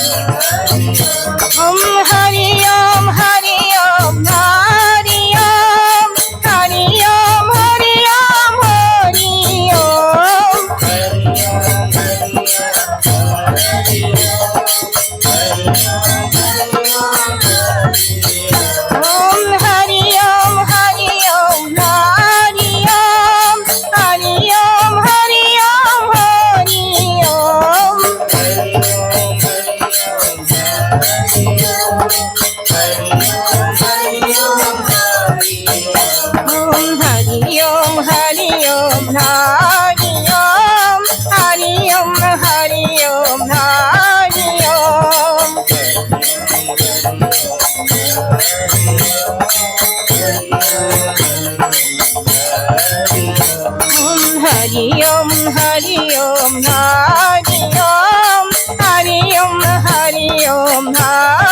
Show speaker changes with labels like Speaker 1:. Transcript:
Speaker 1: Hari Om Hari Om Hari Om Hari Om Hari Om Hari Om Om Hari Om Hari Om Hari Om Hari Om Hari Om Hari Om Om Hari Om Hari Om Hari Om Hari Om Hari Om Hari Om Om Hari Om Hari Om Hari Om Hari Om Hari Om Hari